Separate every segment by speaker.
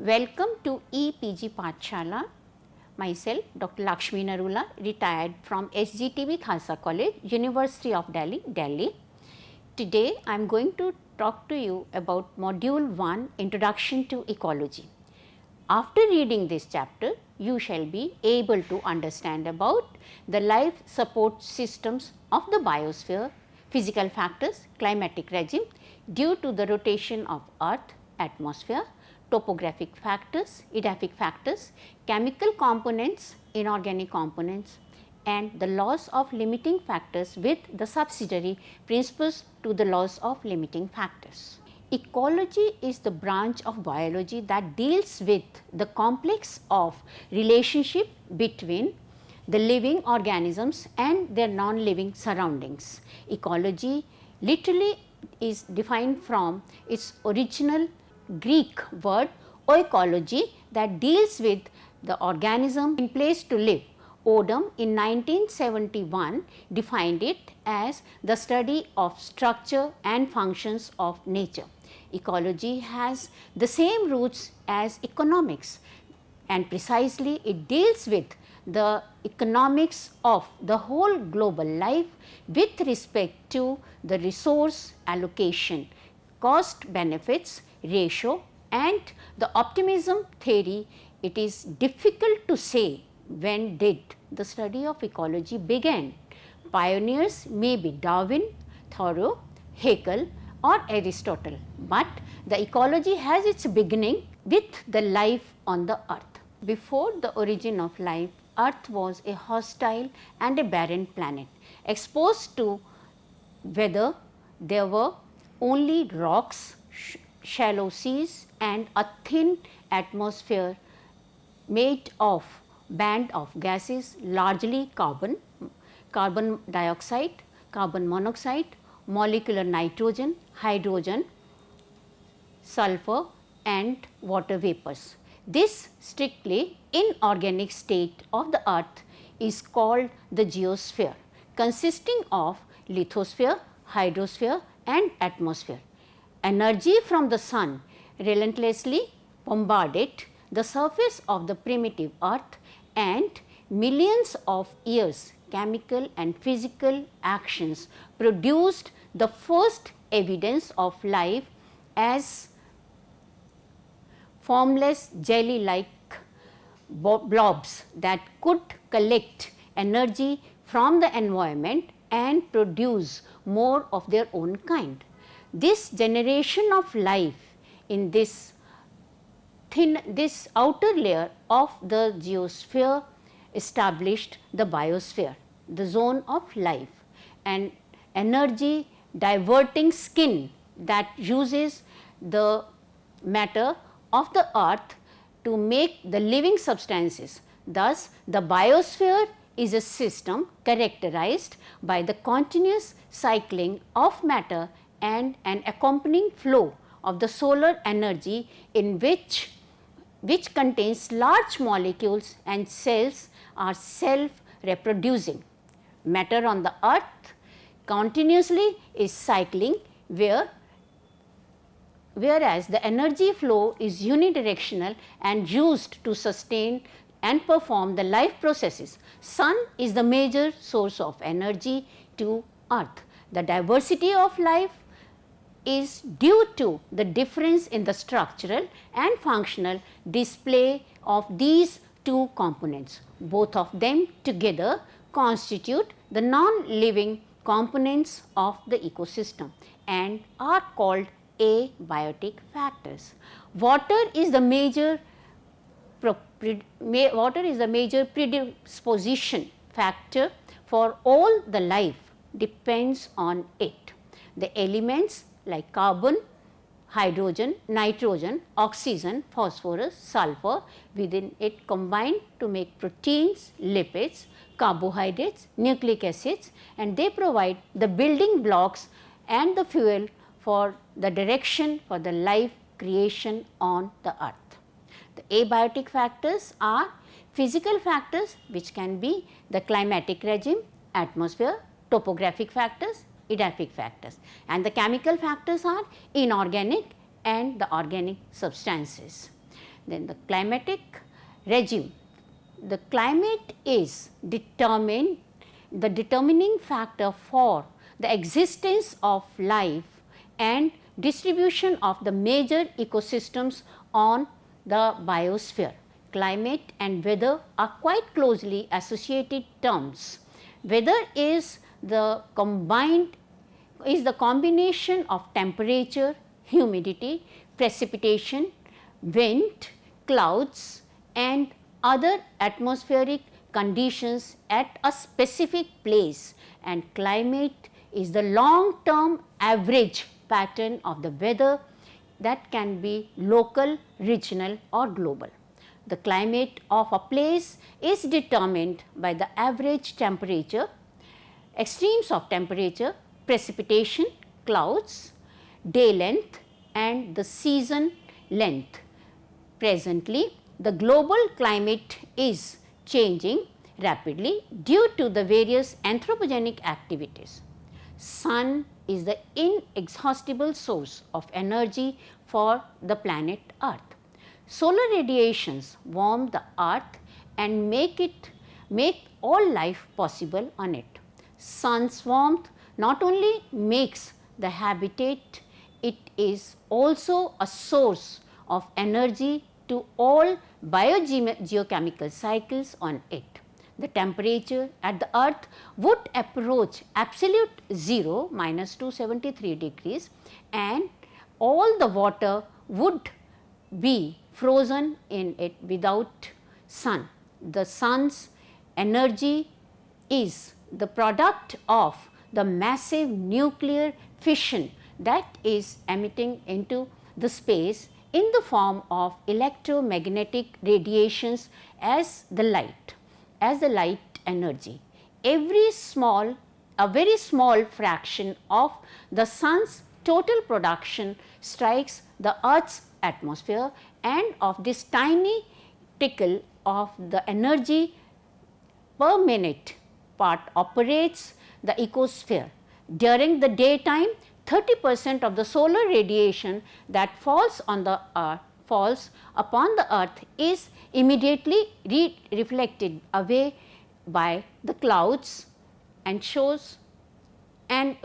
Speaker 1: Welcome to EPG Pathshala. Myself, Dr. Lakshmi Narula, retired from SGTB Khalsa College, University of Delhi, Delhi. Today, I am going to talk to you about Module 1, Introduction to Ecology. After reading this chapter, you shall be able to understand about the life support systems of the biosphere, physical factors, climatic regime due to the rotation of earth, atmosphere, topographic factors, edaphic factors, chemical components, inorganic components, and the laws of limiting factors with the subsidiary principles to the laws of limiting factors. Ecology is the branch of biology that deals with the complex of relationship between the living organisms and their non-living surroundings. Ecology literally is defined from its original Greek word oikology that deals with the organism in place to live. Odum in 1971 defined it as the study of structure and functions of nature. Ecology has the same roots as economics, and precisely it deals with the economics of the whole global life with respect to the resource allocation, cost benefits ratio, and the optimism theory. It is difficult to say when did the study of ecology began. Pioneers may be Darwin, Thoreau, Haeckel or Aristotle, but the ecology has its beginning with the life on the earth. Before the origin of life, earth was a hostile and a barren planet, exposed to weather. There were only rocks, shallow seas and a thin atmosphere made of band of gases, largely carbon, carbon dioxide, carbon monoxide, molecular nitrogen, hydrogen, sulfur and water vapors. This strictly inorganic state of the earth is called the geosphere, consisting of lithosphere, hydrosphere and atmosphere. Energy from the sun relentlessly bombarded the surface of the primitive earth, and millions of years chemical and physical actions produced the first evidence of life as formless jelly like blobs that could collect energy from the environment and produce more of their own kind. This generation of life in this outer layer of the geosphere established the biosphere, the zone of life, an energy diverting skin that uses the matter of the earth to make the living substances. Thus, the biosphere is a system characterized by the continuous cycling of matter and an accompanying flow of the solar energy in which contains large molecules and cells are self reproducing. Matter on the earth continuously is cycling, whereas the energy flow is unidirectional and used to sustain and perform the life processes. Sun is the major source of energy to earth. The diversity of life is due to the difference in the structural and functional display of these two components. Both of them together constitute the non-living components of the ecosystem and are called abiotic factors. Water is the major predisposition factor for all the life depends on it. The elements like carbon, hydrogen, nitrogen, oxygen, phosphorus, sulfur within it combine to make proteins, lipids, carbohydrates, nucleic acids, and they provide the building blocks and the fuel for the direction for the life creation on the earth. The abiotic factors are physical factors which can be the climatic regime, atmosphere, topographic factors, edaphic factors, and the chemical factors are inorganic and the organic substances. Then the climatic regime. The climate is the determining factor for the existence of life and distribution of the major ecosystems on the biosphere. Climate and weather are quite closely associated terms. Weather is the combination of temperature, humidity, precipitation, wind, clouds and other atmospheric conditions at a specific place, and climate is the long term average pattern of the weather that can be local, regional or global. The climate of a place is determined by the average temperature, extremes of temperature, precipitation, clouds, day length and the season length. Presently, the global climate is changing rapidly due to the various anthropogenic activities. Sun is the inexhaustible source of energy for the planet Earth. Solar radiations warm the earth and make all life possible on it. Sun's warmth not only makes the habitat, it is also a source of energy to all biogeochemical cycles on it. The temperature at the earth would approach absolute zero, minus 273 degrees, and all the water would be frozen in it without sun. The sun's energy is the product of the massive nuclear fission that is emitting into the space in the form of electromagnetic radiations as the light energy. A very small fraction of the sun's total production strikes the earth's atmosphere, and of this tiny trickle of the energy per minute part operates the ecosphere. During the daytime, 30% of the solar radiation that falls upon the earth is immediately reflected away by the clouds and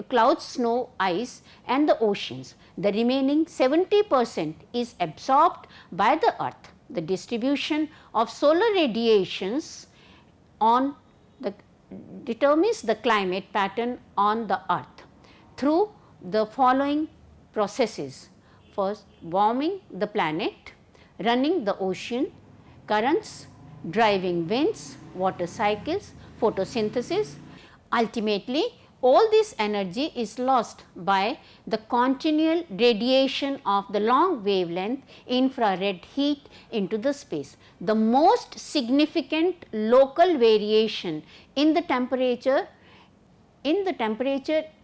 Speaker 1: clouds, snow, ice and the oceans. The remaining 70% is absorbed by the earth. The distribution of solar radiations determines the climate pattern on the earth through the following processes. First, warming the planet, running the ocean, currents, driving winds, water cycles, photosynthesis. Ultimately, all this energy is lost by the continual radiation of the long wavelength infrared heat into the space. The most significant local variation in the temperature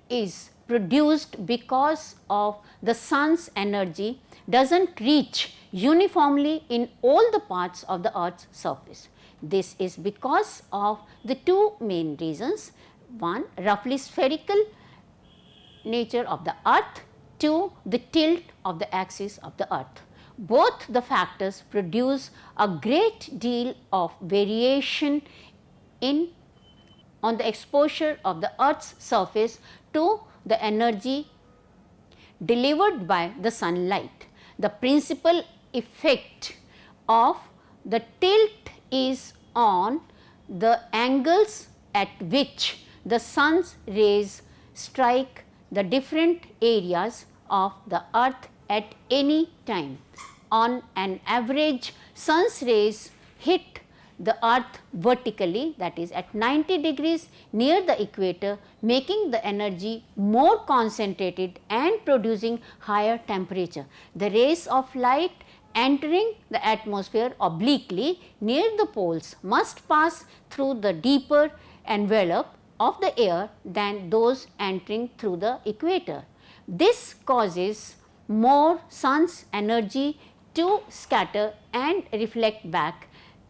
Speaker 1: is produced because of the sun's energy does not reach uniformly in all the parts of the earth's surface. This is because of the two main reasons: one, roughly spherical nature of the earth; two, the tilt of the axis of the earth. Both the factors produce a great deal of variation on the exposure of the earth's surface to the energy delivered by the sunlight. The principal effect of the tilt is on the angles at which the sun's rays strike the different areas of the earth at any time. On an average, sun's rays hit the earth vertically, that is at 90 degrees near the equator, making the energy more concentrated and producing higher temperature. The rays of light entering the atmosphere obliquely near the poles must pass through the deeper envelope of the air than those entering through the equator. This causes more sun's energy to scatter and reflect back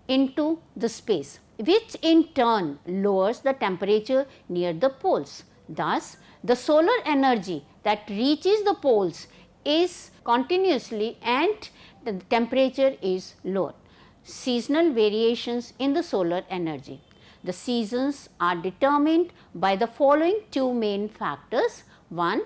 Speaker 1: into the space, which in turn lowers the temperature near the poles. Thus, the solar energy that reaches the poles is continuously and the temperature is lower. Seasonal variations in the solar energy. The seasons are determined by the following two main factors. One,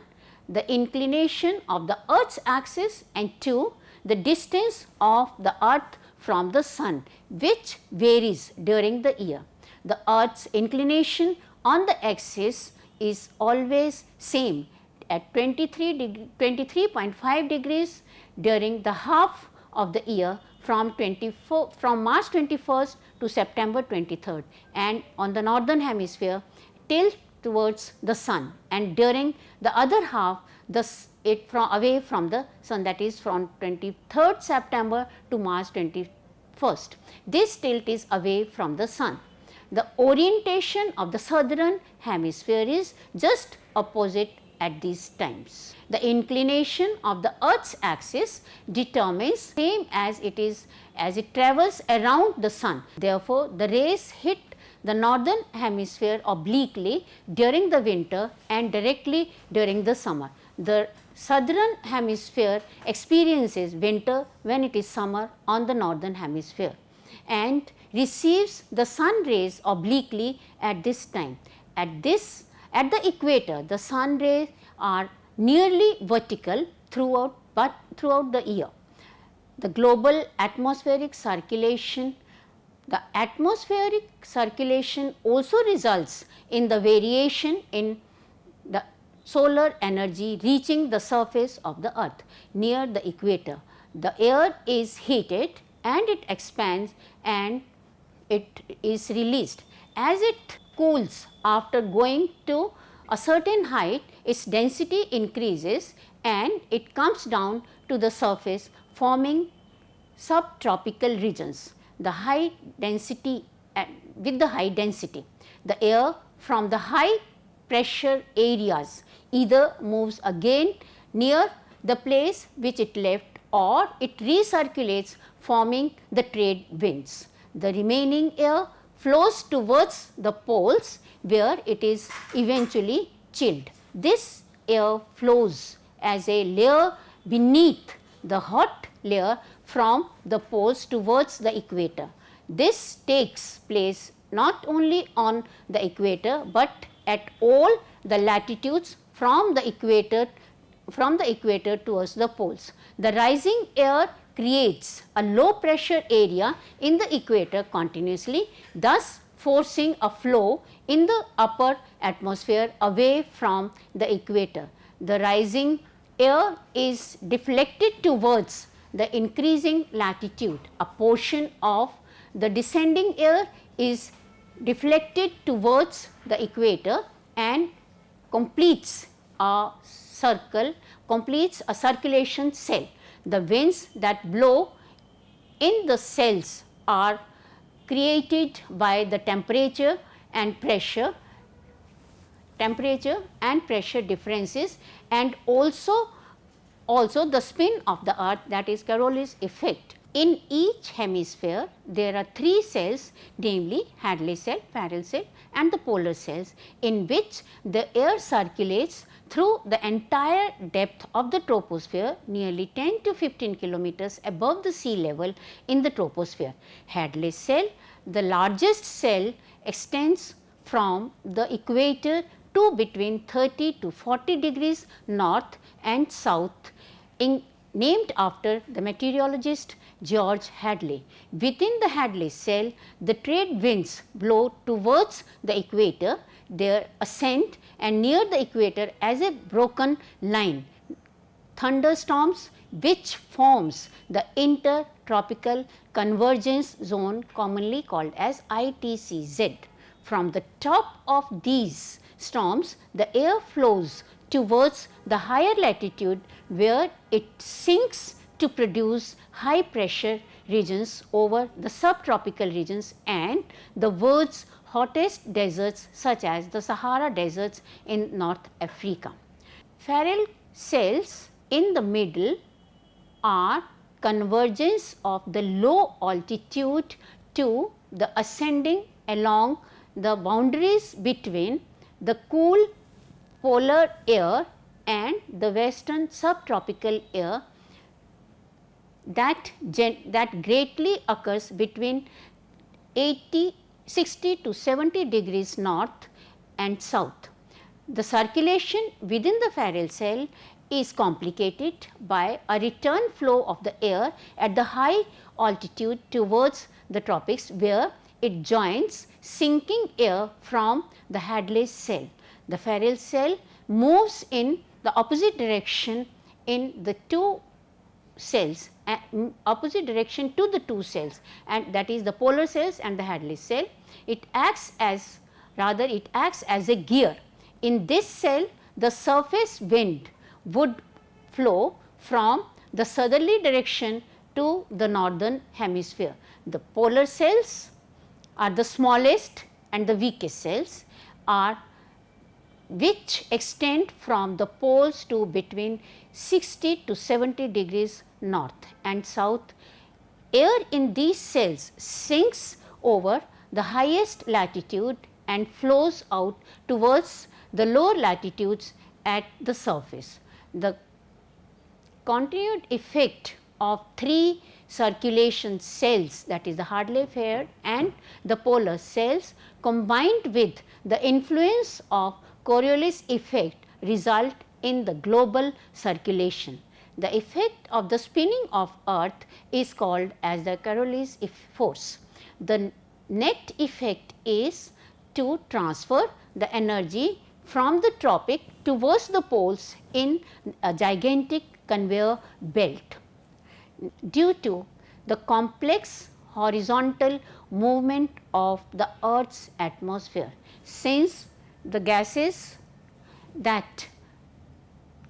Speaker 1: the inclination of the earth's axis, and two, the distance of the earth from the sun, which varies during the year. The earth's inclination on the axis is always same at 23.5 degrees during the half of the year from March 21st to September 23rd, and on the northern hemisphere tilt towards the sun, and during the other half away from the sun, that is from 23rd September to March 21st. This tilt is away from the sun. The orientation of the southern hemisphere is just opposite at these times. The inclination of the earth's axis determines same as it travels around the sun. Therefore, the rays hit the northern hemisphere obliquely during the winter and directly during the summer. The southern hemisphere experiences winter when it is summer on the northern hemisphere and receives the sun rays obliquely at this time. At the equator, the sun rays are nearly vertical throughout the year. The global atmospheric circulation. The atmospheric circulation also results in the variation in the solar energy reaching the surface of the earth near the equator. The air is heated and it expands and it is released. As it cools after going to a certain height, its density increases and it comes down to the surface, forming subtropical regions. With the high density, the air from the high pressure areas either moves again near the place which it left or it recirculates, forming the trade winds. The remaining air flows towards the poles where it is eventually chilled. This air flows as a layer beneath the hot layer from the poles towards the equator. This takes place not only on the equator, but at all the latitudes from the equator towards the poles. The rising air creates a low pressure area in the equator continuously, thus forcing a flow in the upper atmosphere away from the equator. The rising air is deflected towards the increasing latitude. A portion of the descending air is deflected towards the equator and completes a circulation cell. The winds that blow in the cells are created by the temperature and pressure differences, and also the spin of the earth, that is Coriolis effect. In each hemisphere there are three cells, namely Hadley cell, Farrell cell and the polar cells, in which the air circulates through the entire depth of the troposphere, nearly 10 to 15 kilometers above the sea level in the troposphere. Hadley cell, the largest cell, extends from the equator to between 30 to 40 degrees north and south, named after the meteorologist George Hadley. Within the Hadley cell, the trade winds blow towards the equator, their ascent, and near the equator as a broken line, thunderstorms, which forms the intertropical convergence zone, commonly called as ITCZ. From the top of these storms, the air flows towards the higher latitude, where it sinks to produce high pressure regions over the subtropical regions and the world's hottest deserts, such as the Sahara deserts in North Africa. Farrell cells in the middle are convergence of the low altitude to the ascending along the boundaries between the cool polar air and the western subtropical air that greatly occurs between 60 to 70 degrees north and south. The circulation within the Farrell cell is complicated by a return flow of the air at the high altitude towards the tropics, where it joins sinking air from the Hadley cell. The Farrell cell moves in the opposite direction in the two cells, opposite direction to the two cells, and that is the polar cells and the Hadley cell. It acts as a gear. In this cell, the surface wind would flow from the southerly direction to the northern hemisphere. The polar cells are the smallest and the weakest cells, which extend from the poles to between 60 to 70 degrees north and south. Air in these cells sinks over the highest latitude and flows out towards the lower latitudes at the surface. The continued effect of three circulation cells, that is the Hadley Farrell and the polar cells, combined with the influence of Coriolis effect, result in the global circulation. The effect of the spinning of earth is called as the Coriolis force. The net effect is to transfer the energy from the tropic towards the poles in a gigantic conveyor belt. Due to the complex horizontal movement of the earth's atmosphere, since the gases that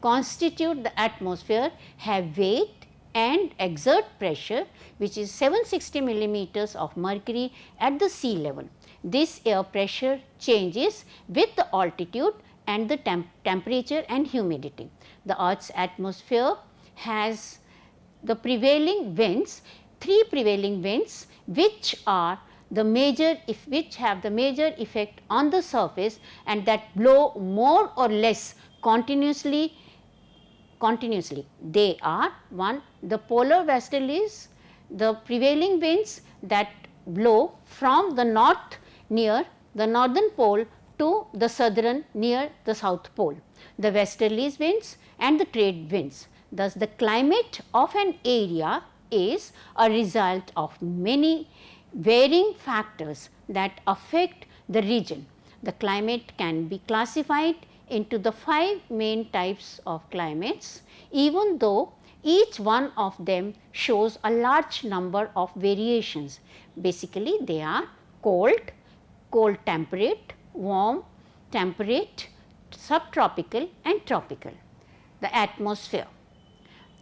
Speaker 1: constitute the atmosphere have weight and exert pressure, which is 760 millimeters of mercury at the sea level. This air pressure changes with the altitude and the temperature and humidity. The earth's atmosphere has the prevailing winds, three prevailing winds, which have the major effect on the surface and that blow more or less continuously. They are: one, the polar westerlies, the prevailing winds that blow from the north near the northern pole to the southern near the south pole, the westerlies winds and the trade winds. Thus, the climate of an area is a result of many varying factors that affect the region. The climate can be classified into the 5 main types of climates, even though each one of them shows a large number of variations. Basically, they are cold, cold temperate, warm, temperate, subtropical and tropical. The atmosphere.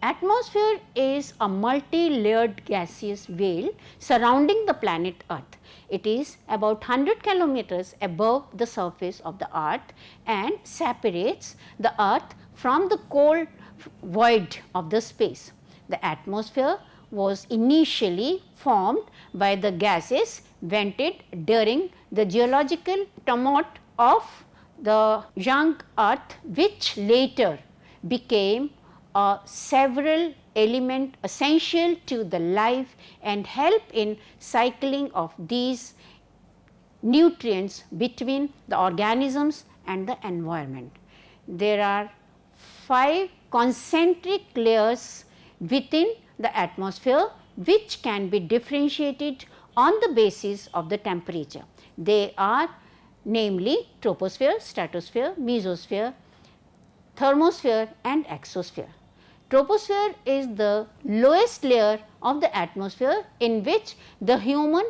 Speaker 1: Atmosphere is a multi-layered gaseous veil surrounding the planet Earth. It is about 100 kilometers above the surface of the earth and separates the earth from the cold void of the space. The atmosphere was initially formed by the gases vented during the geological tumult of the young earth, which later became a several element essential to the life and help in cycling of these nutrients between the organisms and the environment. There are 5 concentric layers within the atmosphere, which can be differentiated on the basis of the temperature. They are namely troposphere, stratosphere, mesosphere, thermosphere and exosphere. Troposphere is the lowest layer of the atmosphere in which the human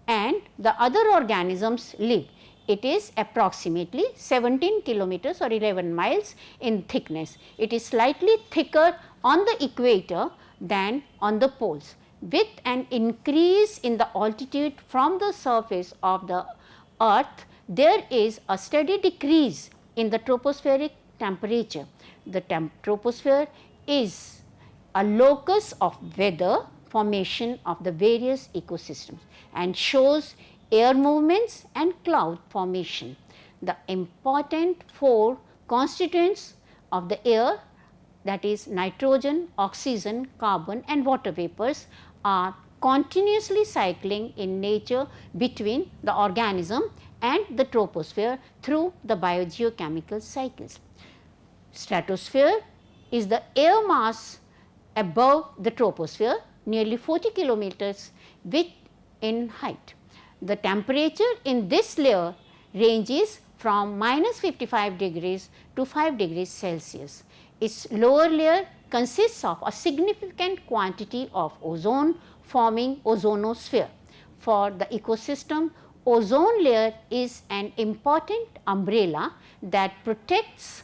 Speaker 1: and the other organisms live. It is approximately 17 kilometers or 11 miles in thickness. It is slightly thicker on the equator than on the poles. With an increase in the altitude from the surface of the earth, there is a steady decrease in the tropospheric temperature. The troposphere is a locus of weather formation of the various ecosystems and shows air movements and cloud formation. The important 4 constituents of the air, that is nitrogen, oxygen, carbon and water vapors, are continuously cycling in nature between the organism and the troposphere through the biogeochemical cycles. Stratosphere is the air mass above the troposphere, nearly 40 kilometers width in height. The temperature in this layer ranges from minus 55 degrees to 5 degrees Celsius. Its lower layer consists of a significant quantity of ozone forming ozonosphere. For the ecosystem, ozone layer is an important umbrella that protects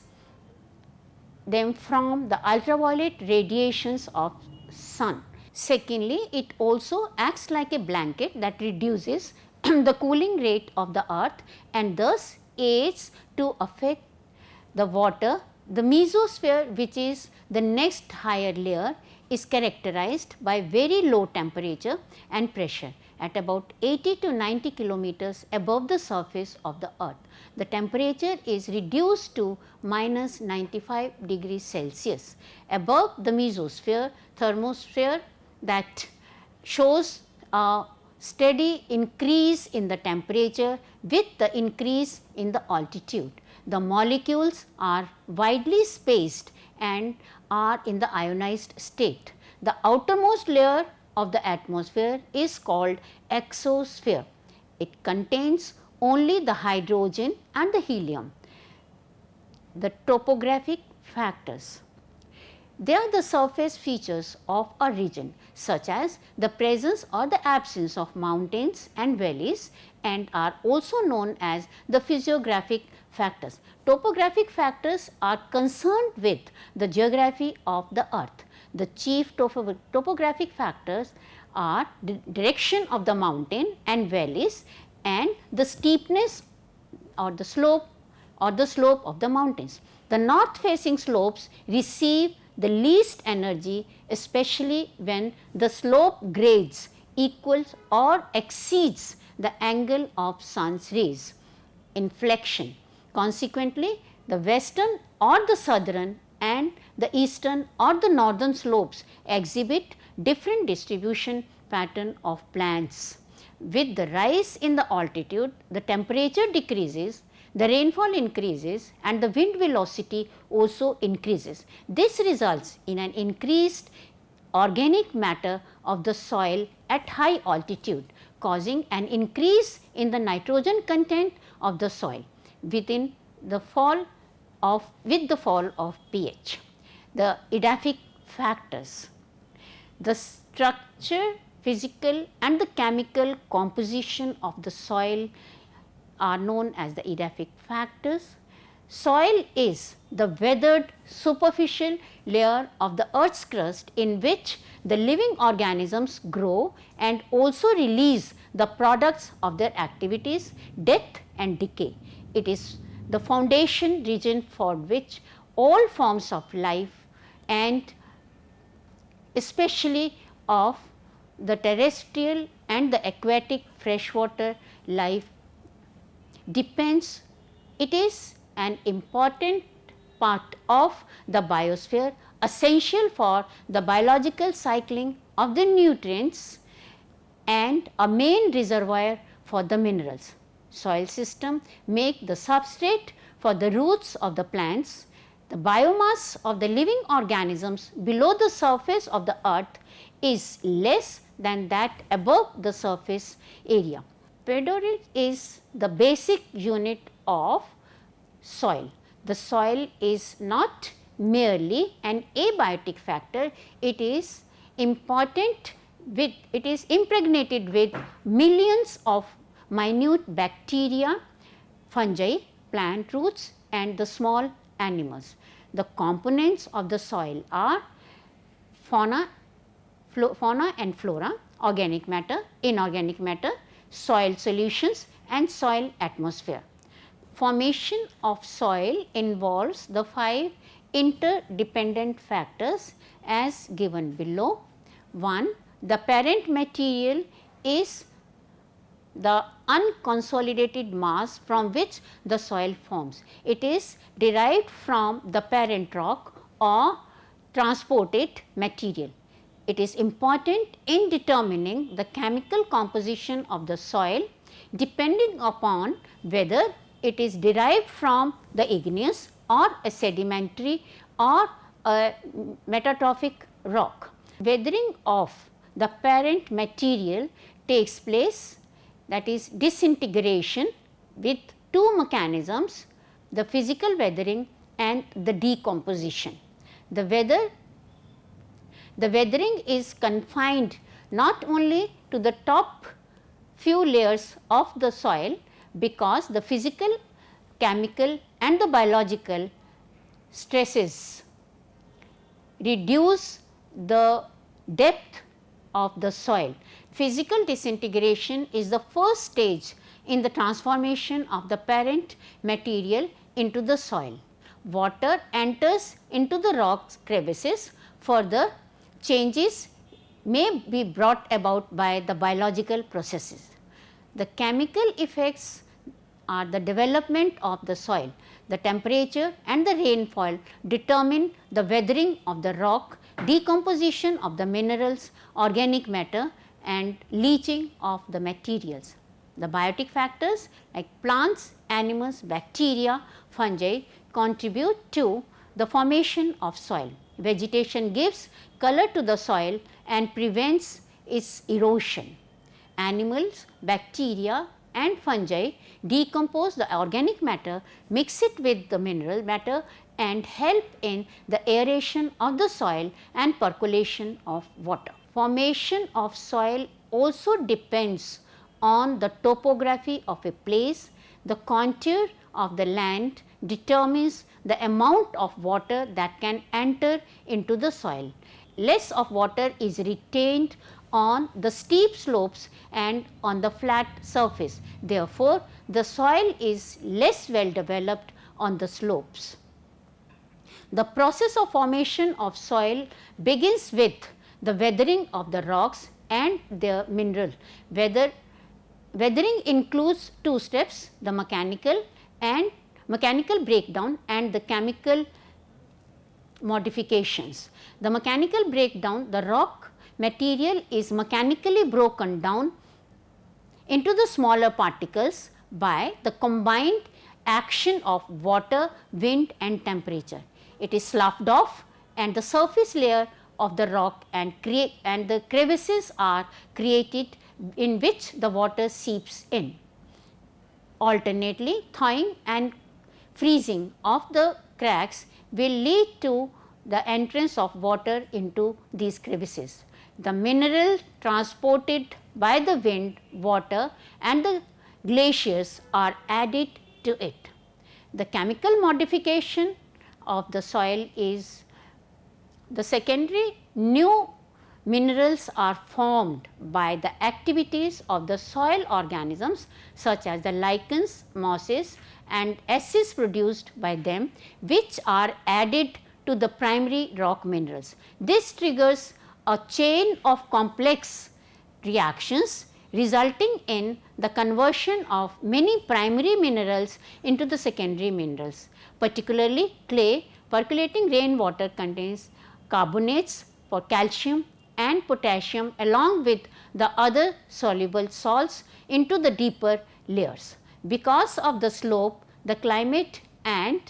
Speaker 1: them from the ultraviolet radiations of sun. Secondly, it also acts like a blanket that reduces the cooling rate of the earth and thus aids to affect the water. The mesosphere, which is the next higher layer, is characterized by very low temperature and pressure at about 80 to 90 kilometers above the surface of the earth. The temperature is reduced to minus 95 degrees Celsius. Above the mesosphere, thermosphere that shows a steady increase in the temperature with the increase in the altitude. The molecules are widely spaced and are in the ionized state. The outermost layer of the atmosphere is called exosphere. It contains only the hydrogen and the helium. The topographic factors. They are the surface features of a region, such as the presence or the absence of mountains and valleys, and are also known as the physiographic factors. Topographic factors are concerned with the geography of the earth. The chief topographic factors are the direction of the mountain and valleys and the steepness or the slope of the mountains. The north facing slopes receive the least energy, especially when the slope grades equals or exceeds the angle of sun's rays. Inflection. Consequently, the western or the southern and the eastern or the northern slopes exhibit different distribution pattern of plants. With the rise in the altitude, the temperature decreases, the rainfall increases and the wind velocity also increases. This results in an increased organic matter of the soil at high altitude, causing an increase in the nitrogen content of the soil with the fall of pH. The edaphic factors. The structure, physical and the chemical composition of the soil are known as the edaphic factors. Soil is the weathered superficial layer of the earth's crust in which the living organisms grow and also release the products of their activities, death and decay. It is the foundation region for which all forms of life and especially of the terrestrial and the aquatic freshwater life depends. It is an important part of the biosphere, essential for the biological cycling of the nutrients and a main reservoir for the minerals. Soil system make the substrate for the roots of the plants. The biomass of the living organisms below the surface of the earth is less than that above the surface area. Pedorit is the basic unit of soil. The soil is not merely an abiotic factor, it is important with, it is impregnated with millions of minute bacteria, fungi, plant roots and the small animals. The components of the soil are fauna and flora, organic matter, inorganic matter, soil solutions and soil atmosphere. Formation of soil involves the 5 interdependent factors as given below. 1. The parent material is the unconsolidated mass from which the soil forms. It is derived from the parent rock or transported material. It is important in determining the chemical composition of the soil depending upon whether it is derived from the igneous or a sedimentary or a metamorphic rock. Weathering of the parent material takes place, that is disintegration, with two mechanisms, the physical weathering and the decomposition. The weathering is confined not only to the top few layers of the soil, because the physical, chemical and the biological stresses reduce the depth of the soil. Physical disintegration is the first stage in the transformation of the parent material into the soil. Water enters into the rock crevices. Further changes may be brought about by the biological processes. The chemical effects are the development of the soil. The temperature and the rainfall determine the weathering of the rock, decomposition of the minerals, organic matter and leaching of the materials. The biotic factors like plants, animals, bacteria, fungi contribute to the formation of soil. Vegetation gives color to the soil and prevents its erosion. Animals, bacteria and fungi decompose the organic matter, mix it with the mineral matter and help in the aeration of the soil and percolation of water. Formation of soil also depends on the topography of a place. The contour of the land determines the amount of water that can enter into the soil. Less of water is retained on the steep slopes and on the flat surface. Therefore, the soil is less well developed on the slopes. The process of formation of soil begins with the weathering of the rocks and their mineral. Weathering includes two steps, the mechanical breakdown and the chemical modifications. The mechanical breakdown, the rock material is mechanically broken down into the smaller particles by the combined action of water, wind and temperature. It is sloughed off and the surface layer of the rock and the crevices are created in which the water seeps in. Alternately, thawing and freezing of the cracks will lead to the entrance of water into these crevices. The mineral transported by the wind, water and the glaciers are added to it. The chemical modification of the soil is the secondary. New minerals are formed by the activities of the soil organisms such as the lichens, mosses and acids produced by them, which are added to the primary rock minerals. This triggers a chain of complex reactions resulting in the conversion of many primary minerals into the secondary minerals. Particularly clay, percolating rainwater contains carbonates for calcium and potassium along with the other soluble salts into the deeper layers. Because of the slope, the climate and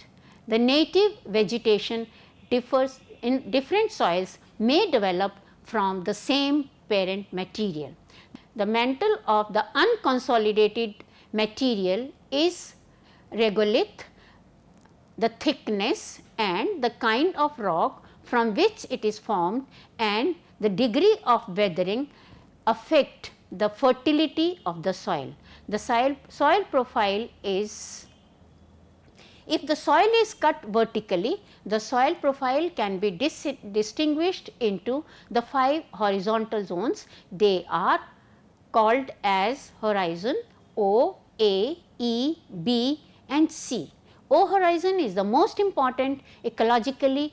Speaker 1: the native vegetation differs in different soils may develop from the same parent material. The mantle of the unconsolidated material is regolith, the thickness and the kind of rock from which it is formed and the degree of weathering affect the fertility of the soil. The soil profile is, if the soil is cut vertically, the soil profile can be distinguished into the 5 horizontal zones. They are called as horizon O, A, E, B and C. O horizon is the most important ecologically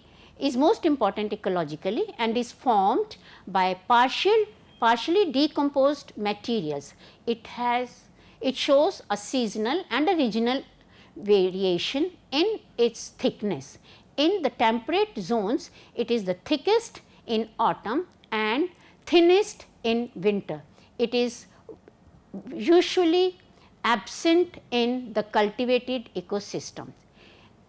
Speaker 1: and is formed by partial partially decomposed materials. It shows a seasonal and a regional variation in its thickness. In the temperate zones, it is the thickest in autumn and thinnest in winter. It is usually absent in the cultivated ecosystem.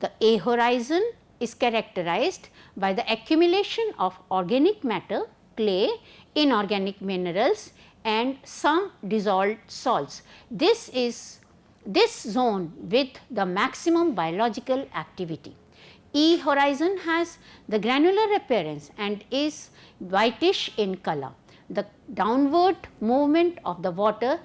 Speaker 1: The A horizon is characterized by the accumulation of organic matter, clay, inorganic minerals and some dissolved salts. This zone with the maximum biological activity. E horizon has the granular appearance and is whitish in color. The downward movement of the water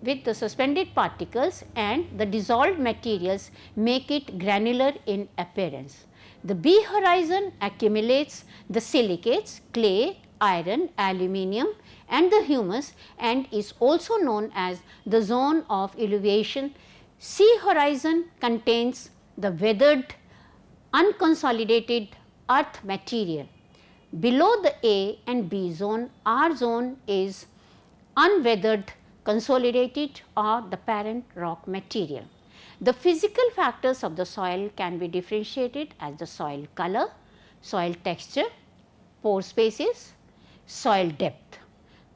Speaker 1: with the suspended particles and the dissolved materials make it granular in appearance. The B horizon accumulates the silicates, clay, iron, aluminium and the humus and is also known as the zone of elevation. C horizon contains the weathered unconsolidated earth material. Below the A and B zone, R zone is unweathered, consolidated or the parent rock material. The physical factors of the soil can be differentiated as the soil color, soil texture, pore spaces, soil depth.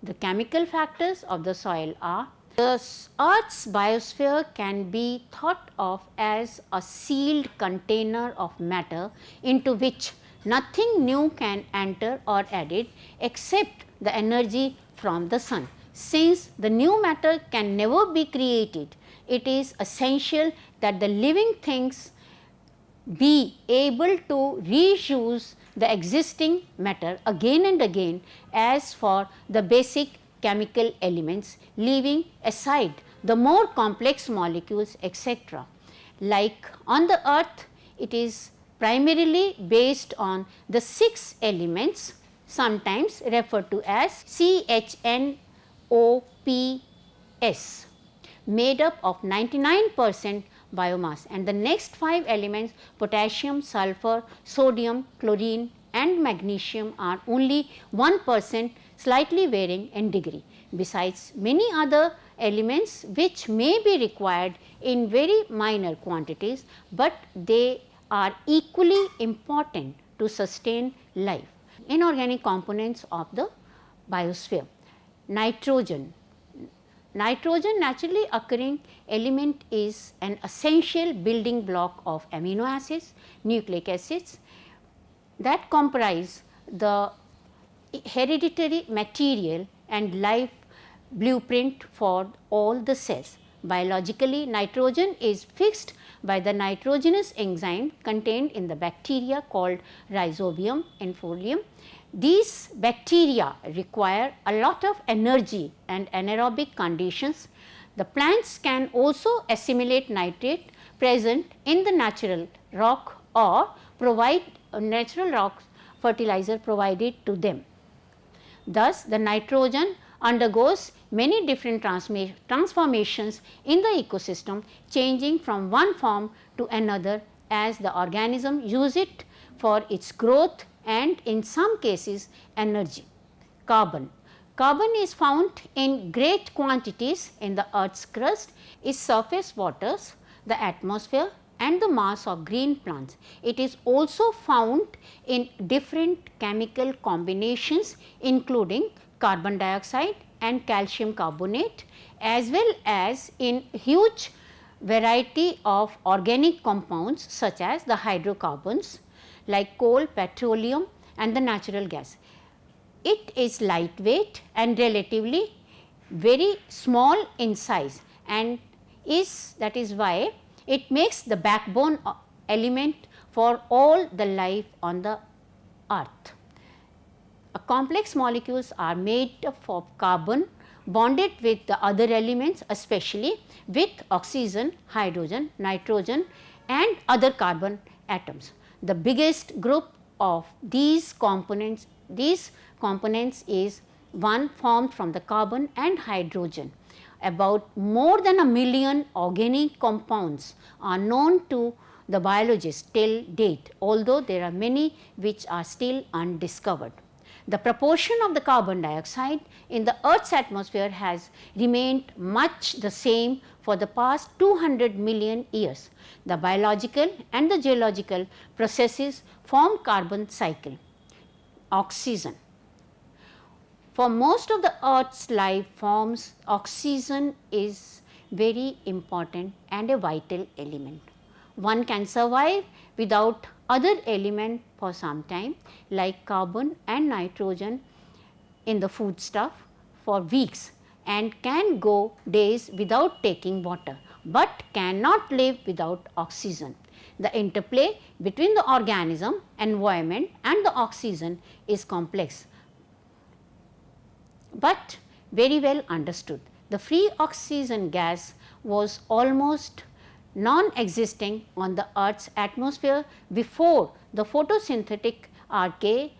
Speaker 1: The chemical factors of the soil are: the Earth's biosphere can be thought of as a sealed container of matter into which nothing new can enter or added except the energy from the sun. Since the new matter can never be created, it is essential that the living things be able to reuse the existing matter again and again as for the basic chemical elements, leaving aside the more complex molecules, etc. Like on the earth, it is primarily based on the 6 elements, sometimes referred to as CHNOPS, made up of 99% biomass, and the next 5 elements potassium, sulfur, sodium, chlorine and magnesium are only 1%, slightly varying in degree. Besides many other elements which may be required in very minor quantities, but they are equally important to sustain life. Inorganic components of the biosphere. Nitrogen. Nitrogen, naturally occurring element, is an essential building block of amino acids, nucleic acids that comprise the hereditary material and life blueprint for all the cells. Biologically, nitrogen is fixed by the nitrogenous enzyme contained in the bacteria called Rhizobium infolium. These bacteria require a lot of energy and anaerobic conditions. The plants can also assimilate nitrate present in the natural rock or provide a natural rock fertilizer provided to them. Thus, the nitrogen undergoes many different transformations in the ecosystem, changing from one form to another as the organism use it for its growth and in some cases energy. Carbon. Carbon is found in great quantities in the earth's crust, its surface waters, the atmosphere and the mass of green plants. It is also found in different chemical combinations including carbon dioxide and calcium carbonate, as well as in huge variety of organic compounds such as the hydrocarbons like coal, petroleum and the natural gas. It is lightweight and relatively very small in size, and that is why it makes the backbone element for all the life on the earth. Complex molecules are made up of carbon bonded with the other elements, especially with oxygen, hydrogen, nitrogen and other carbon atoms. The biggest group of these components is one formed from the carbon and hydrogen. About more than 1 million organic compounds are known to the biologists till date, although there are many which are still undiscovered. The proportion of the carbon dioxide in the Earth's atmosphere has remained much the same for the past 200 million years. The biological and the geological processes form carbon cycle. Oxygen. For most of the Earth's life forms, oxygen is very important and a vital element. One can survive without other element for some time like carbon and nitrogen in the foodstuff for weeks and can go days without taking water, but cannot live without oxygen. The interplay between the organism, environment and the oxygen is complex, but very well understood. The free oxygen gas was almost non-existing on the Earth's atmosphere before the photosynthetic archaea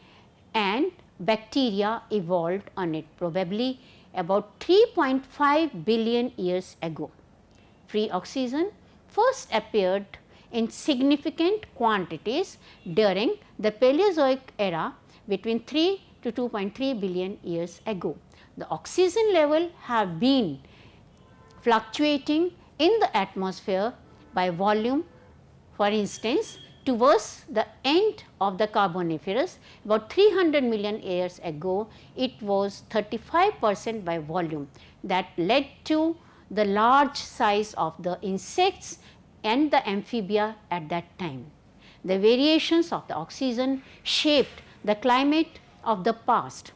Speaker 1: and bacteria evolved on it, probably about 3.5 billion years ago. Free oxygen first appeared in significant quantities during the Paleozoic era between 3 to 2.3 billion years ago. The oxygen level have been fluctuating in the atmosphere by volume. For instance, towards the end of the Carboniferous, about 300 million years ago, it was 35% by volume. That led to the large size of the insects and the amphibia at that time. The variations of the oxygen shaped the climate of the past.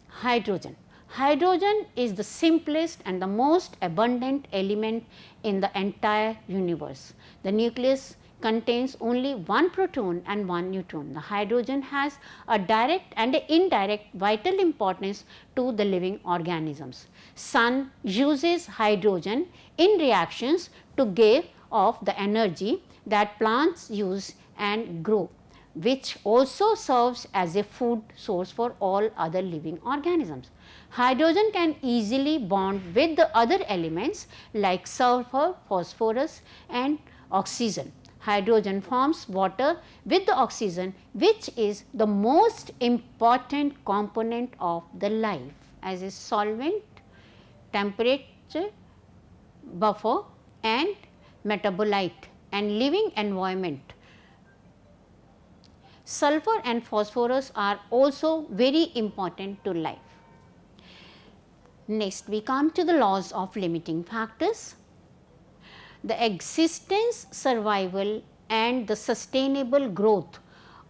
Speaker 1: Hydrogen. Hydrogen is the simplest and the most abundant element in the entire universe. The nucleus contains only one proton and one neutron. The hydrogen has a direct and an indirect vital importance to the living organisms. Sun uses hydrogen in reactions to give off the energy that plants use and grow, which also serves as a food source for all other living organisms. Hydrogen can easily bond with the other elements like sulfur, phosphorus and oxygen. Hydrogen forms water with the oxygen, which is the most important component of the life as a solvent, temperature buffer and metabolite and living environment. Sulfur and phosphorus are also very important to life. Next, we come to the laws of limiting factors. The existence, survival and the sustainable growth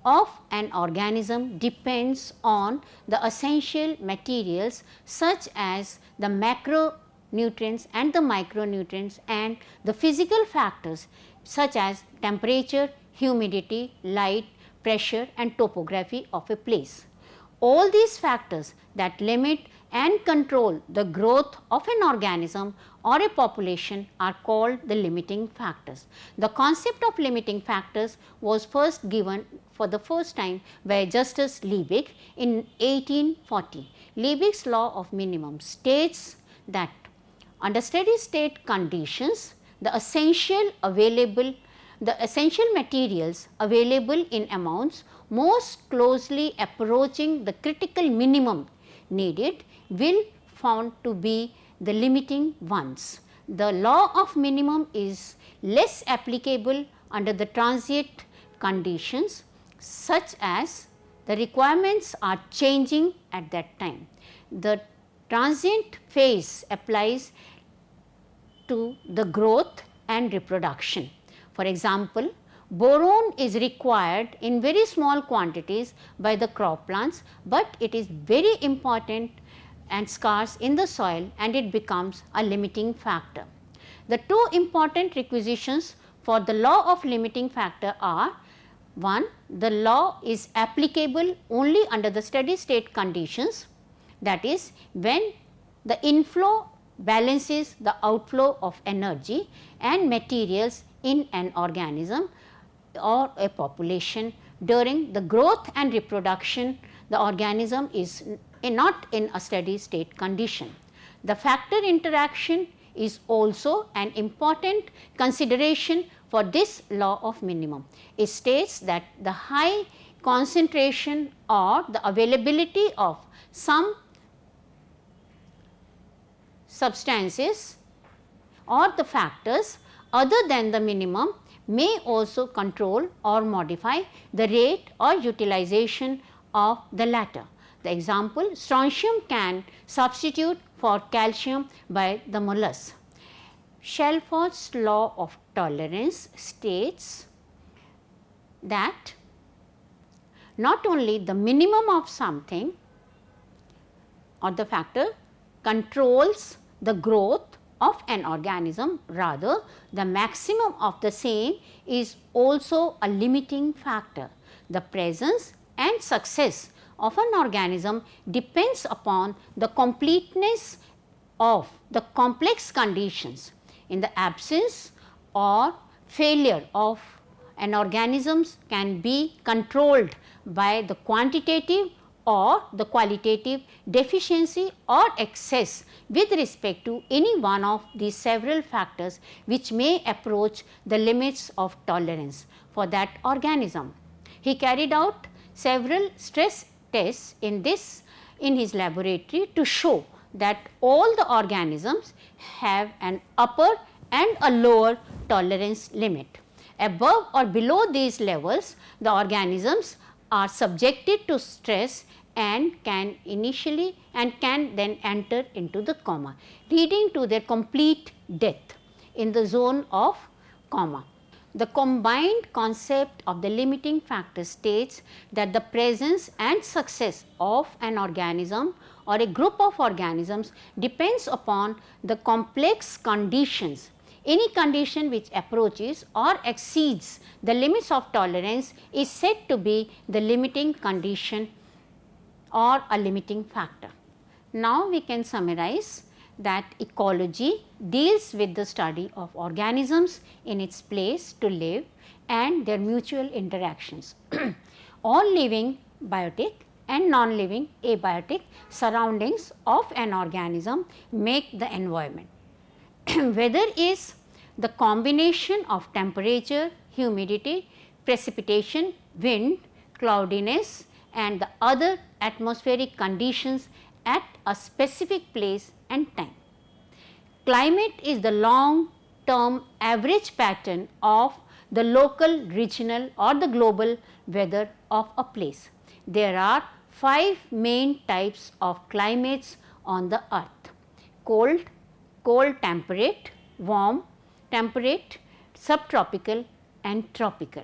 Speaker 1: of an organism depends on the essential materials such as the macronutrients and the micronutrients and the physical factors such as temperature, humidity, light, pressure and topography of a place. All these factors that limit and control the growth of an organism or a population are called the limiting factors. The concept of limiting factors was first given for the first time by Justus Liebig in 1840. Liebig's law of minimum states that under steady state conditions, the essential materials available in amounts most closely approaching the critical minimum needed will found to be the limiting ones. The law of minimum is less applicable under the transient conditions such as the requirements are changing at that time. The transient phase applies to the growth and reproduction. For example, boron is required in very small quantities by the crop plants, but it is very important and scarce in the soil and it becomes a limiting factor. The two important requisitions for the law of limiting factor are: one, the law is applicable only under the steady state conditions, that is when the inflow balances the outflow of energy and materials in an organism or a population. During the growth and reproduction, the organism is not in a steady state condition. The factor interaction is also an important consideration for this law of minimum. It states that the high concentration or the availability of some substances or the factors other than the minimum may also control or modify the rate or utilization of the latter. The example, strontium can substitute for calcium by the molasses. Shelford's law of tolerance states that not only the minimum of something or the factor controls the growth of an organism, rather the maximum of the same is also a limiting factor. The presence and success of an organism depends upon the completeness of the complex conditions. In the absence or failure of an organism can be controlled by the quantitative or the qualitative deficiency or excess with respect to any one of these several factors which may approach the limits of tolerance for that organism. He carried out several stress tests in his laboratory to show that all the organisms have an upper and a lower tolerance limit. Above or below these levels, the organisms are subjected to stress and can then enter into the coma, leading to their complete death in the zone of coma. The combined concept of the limiting factor states that the presence and success of an organism or a group of organisms depends upon the complex conditions. Any condition which approaches or exceeds the limits of tolerance is said to be the limiting condition or a limiting factor. Now, we can summarize that ecology deals with the study of organisms in its place to live and their mutual interactions. All living biotic and non-living abiotic surroundings of an organism make the environment. Weather is the combination of temperature, humidity, precipitation, wind, cloudiness and the other atmospheric conditions at a specific place and time. Climate is the long term average pattern of the local, regional or the global weather of a place. There are 5 main types of climates on the earth: cold, cold temperate, warm, temperate, subtropical and tropical.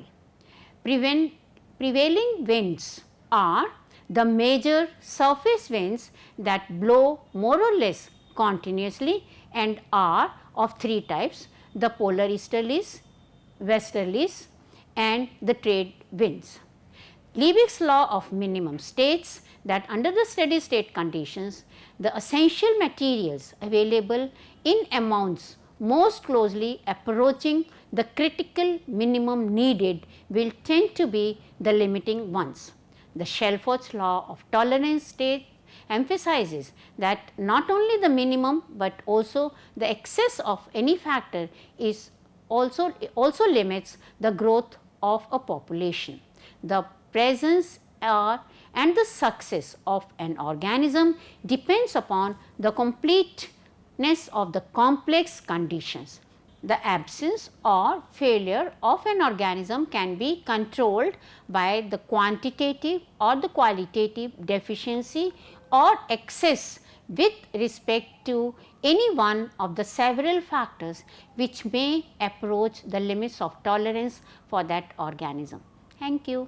Speaker 1: Prevailing winds are the major surface winds that blow more or less continuously and are of 3 types: the polar easterlies, westerlies and the trade winds. Liebig's law of minimum states that under the steady state conditions, the essential materials available in amounts most closely approaching the critical minimum needed will tend to be the limiting ones. The Shelford's law of tolerance state emphasizes that not only the minimum, but also the excess of any factor is also limits the growth of a population. The presence and the success of an organism depends upon the completeness of the complex conditions. The absence or failure of an organism can be controlled by the quantitative or the qualitative deficiency or excess with respect to any one of the several factors which may approach the limits of tolerance for that organism. Thank you.